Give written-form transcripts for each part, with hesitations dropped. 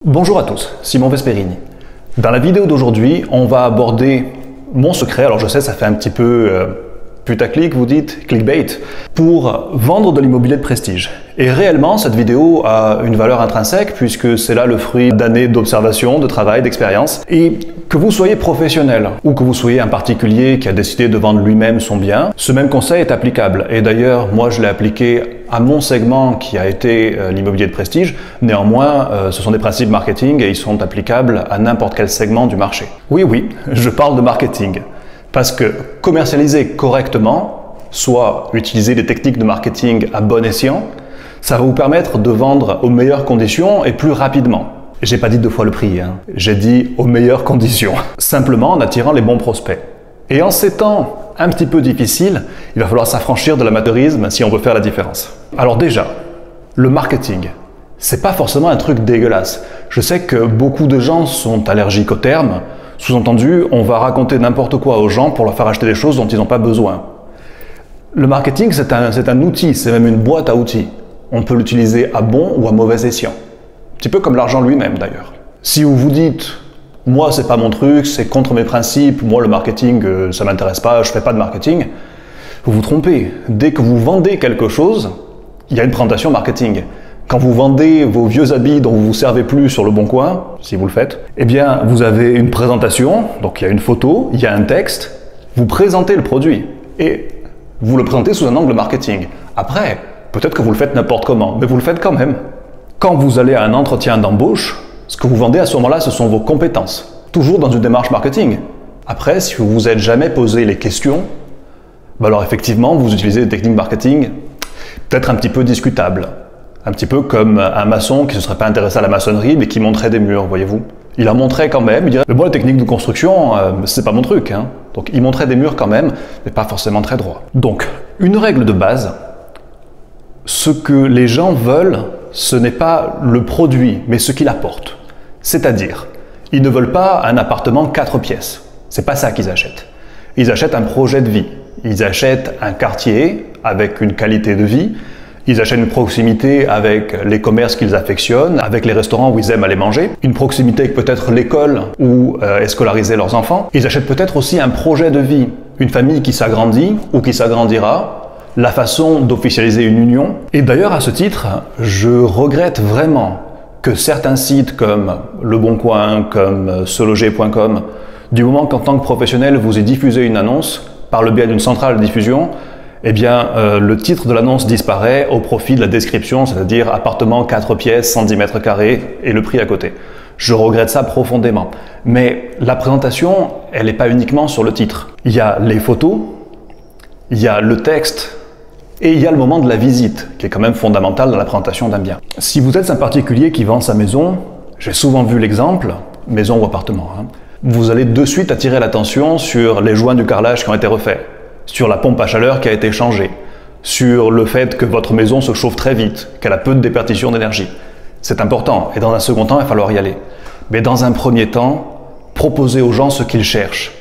Bonjour à tous, Simon Vesperini. Dans la vidéo d'aujourd'hui, on va aborder mon secret, alors je sais ça fait un petit peu putaclic, vous dites, clickbait, pour vendre de l'immobilier de prestige. Et réellement, cette vidéo a une valeur intrinsèque puisque c'est là le fruit d'années d'observation, de travail, d'expérience. Et que vous soyez professionnel ou que vous soyez un particulier qui a décidé de vendre lui-même son bien, ce même conseil est applicable. Et d'ailleurs, moi je l'ai appliqué à mon segment qui a été l'immobilier de prestige. Néanmoins, ce sont des principes marketing et ils sont applicables à n'importe quel segment du marché. Oui, je parle de marketing. Parce que commercialiser correctement, soit utiliser des techniques de marketing à bon escient, ça va vous permettre de vendre aux meilleures conditions et plus rapidement. J'ai pas dit deux fois le prix, j'ai dit aux meilleures conditions. Simplement en attirant les bons prospects. Et en ces temps un petit peu difficiles, il va falloir s'affranchir de l'amateurisme si on veut faire la différence. Alors déjà, le marketing, c'est pas forcément un truc dégueulasse. Je sais que beaucoup de gens sont allergiques au terme. Sous-entendu, on va raconter n'importe quoi aux gens pour leur faire acheter des choses dont ils n'ont pas besoin. Le marketing, c'est un outil, c'est même une boîte à outils. On peut l'utiliser à bon ou à mauvais escient. Un petit peu comme l'argent lui-même d'ailleurs. Si vous vous dites, moi c'est pas mon truc, c'est contre mes principes, moi le marketing ça m'intéresse pas, je fais pas de marketing, vous vous trompez. Dès que vous vendez quelque chose, il y a une présentation marketing. Quand vous vendez vos vieux habits dont vous ne vous servez plus sur le bon coin, si vous le faites, eh bien vous avez une présentation, donc il y a une photo, il y a un texte, vous présentez le produit et vous le présentez sous un angle marketing. Après, peut-être que vous le faites n'importe comment, mais vous le faites quand même. Quand vous allez à un entretien d'embauche, ce que vous vendez à ce moment-là, ce sont vos compétences, toujours dans une démarche marketing. Après, si vous vous êtes jamais posé les questions, alors effectivement, vous utilisez des techniques marketing peut-être un petit peu discutables. Un petit peu comme un maçon qui ne se serait pas intéressé à la maçonnerie, mais qui montrait des murs, voyez-vous. Il en montrait quand même, il dirait, mais moi, la technique de construction, c'est pas mon truc. Donc, il montrait des murs quand même, mais pas forcément très droit. Donc, une règle de base, ce que les gens veulent, ce n'est pas le produit, mais ce qu'il apporte. C'est-à-dire, ils ne veulent pas un appartement 4 pièces. C'est pas ça qu'ils achètent. Ils achètent un projet de vie. Ils achètent un quartier avec une qualité de vie. Ils achètent une proximité avec les commerces qu'ils affectionnent, avec les restaurants où ils aiment aller manger, une proximité avec peut-être l'école où est scolarisé leurs enfants. Ils achètent peut-être aussi un projet de vie, une famille qui s'agrandit ou qui s'agrandira, la façon d'officialiser une union. Et d'ailleurs, à ce titre, je regrette vraiment que certains sites comme Le Bon Coin, comme seloger.com, du moment qu'en tant que professionnel, vous y diffusez une annonce par le biais d'une centrale de diffusion, eh bien, le titre de l'annonce disparaît au profit de la description, c'est-à-dire appartement 4 pièces, 110 mètres carrés et le prix à côté. Je regrette ça profondément. Mais la présentation, elle n'est pas uniquement sur le titre. Il y a les photos, il y a le texte et il y a le moment de la visite, qui est quand même fondamental dans la présentation d'un bien. Si vous êtes un particulier qui vend sa maison, j'ai souvent vu l'exemple, maison ou appartement, vous allez de suite attirer l'attention sur les joints du carrelage qui ont été refaits, sur la pompe à chaleur qui a été changée, sur le fait que votre maison se chauffe très vite, qu'elle a peu de déperdition d'énergie. C'est important, et dans un second temps, il va falloir y aller. Mais dans un premier temps, proposez aux gens ce qu'ils cherchent.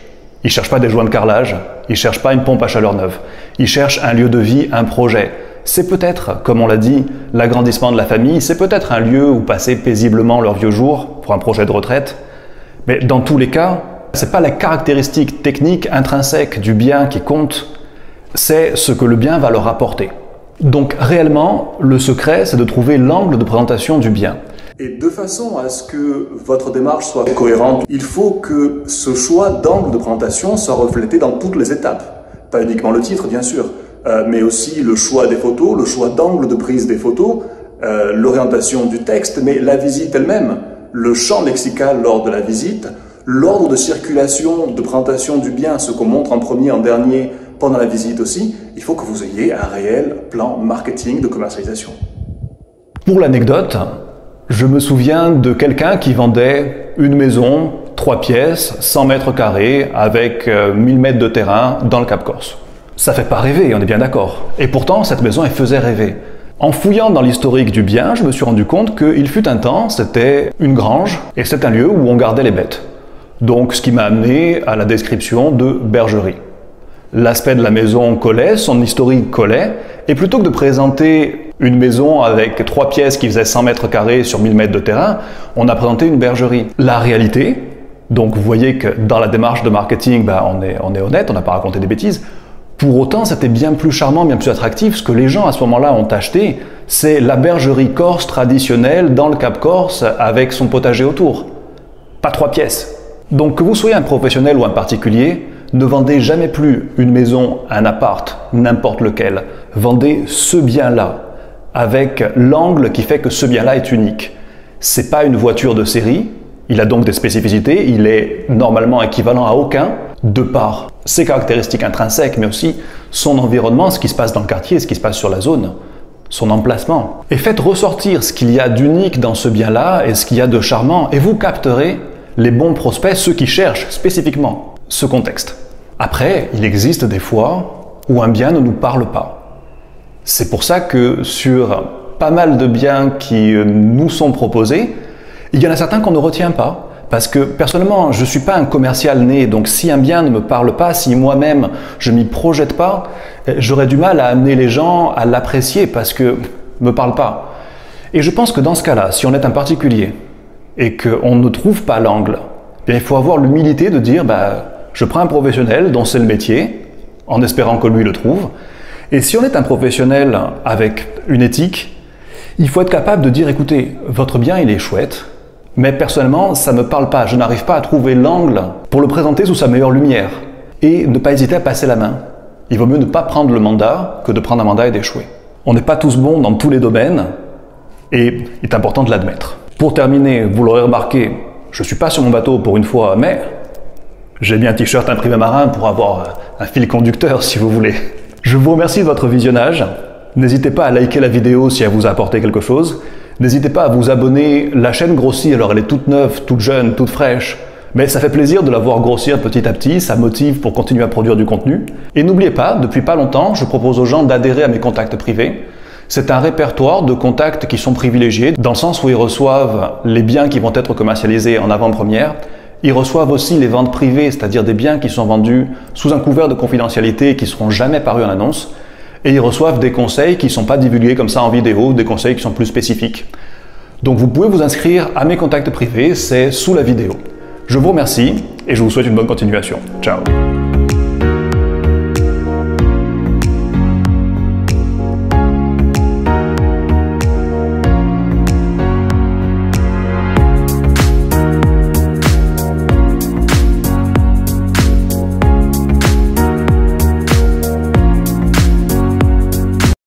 Ils ne cherchent pas des joints de carrelage, ils ne cherchent pas une pompe à chaleur neuve. Ils cherchent un lieu de vie, un projet. C'est peut-être, comme on l'a dit, l'agrandissement de la famille, c'est peut-être un lieu où passer paisiblement leurs vieux jours pour un projet de retraite. Mais dans tous les cas, ce n'est pas la caractéristique technique intrinsèque du bien qui compte, c'est ce que le bien va leur apporter. Donc réellement, le secret, c'est de trouver l'angle de présentation du bien. Et de façon à ce que votre démarche soit cohérente, il faut que ce choix d'angle de présentation soit reflété dans toutes les étapes. Pas uniquement le titre, bien sûr, mais aussi le choix des photos, le choix d'angle de prise des photos, l'orientation du texte, mais la visite elle-même, le champ lexical lors de la visite, l'ordre de circulation, de présentation du bien, ce qu'on montre en premier, en dernier, pendant la visite aussi, il faut que vous ayez un réel plan marketing de commercialisation. Pour l'anecdote, je me souviens de quelqu'un qui vendait une maison, 3 pièces, 100 mètres carrés, avec 1000 mètres de terrain dans le Cap Corse. Ça fait pas rêver, on est bien d'accord. Et pourtant, cette maison, elle faisait rêver. En fouillant dans l'historique du bien, je me suis rendu compte qu'il fut un temps, c'était une grange, et c'est un lieu où on gardait les bêtes. Donc, ce qui m'a amené à la description de bergerie. L'aspect de la maison collait, son historique collait, et plutôt que de présenter Une maison avec 3 pièces qui faisaient 100 mètres carrés sur 1000 mètres de terrain, on a présenté une bergerie. La réalité, donc vous voyez que dans la démarche de marketing, on est honnête, on n'a pas raconté des bêtises. Pour autant, c'était bien plus charmant, bien plus attractif. Ce que les gens à ce moment-là ont acheté, c'est la bergerie corse traditionnelle dans le Cap Corse avec son potager autour. Pas 3 pièces. Donc que vous soyez un professionnel ou un particulier, ne vendez jamais plus une maison, un appart, n'importe lequel. Vendez ce bien-là, avec l'angle qui fait que ce bien-là est unique. C'est pas une voiture de série, il a donc des spécificités, il est normalement équivalent à aucun, de par ses caractéristiques intrinsèques, mais aussi son environnement, ce qui se passe dans le quartier, ce qui se passe sur la zone, son emplacement. Et faites ressortir ce qu'il y a d'unique dans ce bien-là et ce qu'il y a de charmant, et vous capterez les bons prospects, ceux qui cherchent spécifiquement ce contexte. Après, il existe des fois où un bien ne nous parle pas. C'est pour ça que sur pas mal de biens qui nous sont proposés, il y en a certains qu'on ne retient pas. Parce que personnellement, je ne suis pas un commercial né, donc si un bien ne me parle pas, si moi-même je ne m'y projette pas, j'aurais du mal à amener les gens à l'apprécier parce que ne me parle pas. Et je pense que dans ce cas-là, si on est un particulier et qu'on ne trouve pas l'angle, il faut avoir l'humilité de dire je prends un professionnel dont c'est le métier, en espérant que lui le trouve. Et si on est un professionnel avec une éthique, il faut être capable de dire écoutez, votre bien il est chouette, mais personnellement, ça ne me parle pas. Je n'arrive pas à trouver l'angle pour le présenter sous sa meilleure lumière. Et ne pas hésiter à passer la main. Il vaut mieux ne pas prendre le mandat que de prendre un mandat et d'échouer. On n'est pas tous bons dans tous les domaines et il est important de l'admettre. Pour terminer, vous l'aurez remarqué, je ne suis pas sur mon bateau pour une fois, mais j'ai mis un t-shirt imprimé marin pour avoir un fil conducteur si vous voulez. Je vous remercie de votre visionnage. N'hésitez pas à liker la vidéo si elle vous a apporté quelque chose. N'hésitez pas à vous abonner, la chaîne grossit, alors elle est toute neuve, toute jeune, toute fraîche, mais ça fait plaisir de la voir grossir petit à petit, ça motive pour continuer à produire du contenu. Et n'oubliez pas, depuis pas longtemps, je propose aux gens d'adhérer à mes contacts privés. C'est un répertoire de contacts qui sont privilégiés, dans le sens où ils reçoivent les biens qui vont être commercialisés en avant-première. Ils reçoivent aussi les ventes privées, c'est-à-dire des biens qui sont vendus sous un couvert de confidentialité et qui ne seront jamais parus en annonce. Et ils reçoivent des conseils qui ne sont pas divulgués comme ça en vidéo, des conseils qui sont plus spécifiques. Donc vous pouvez vous inscrire à mes contacts privés, c'est sous la vidéo. Je vous remercie et je vous souhaite une bonne continuation. Ciao.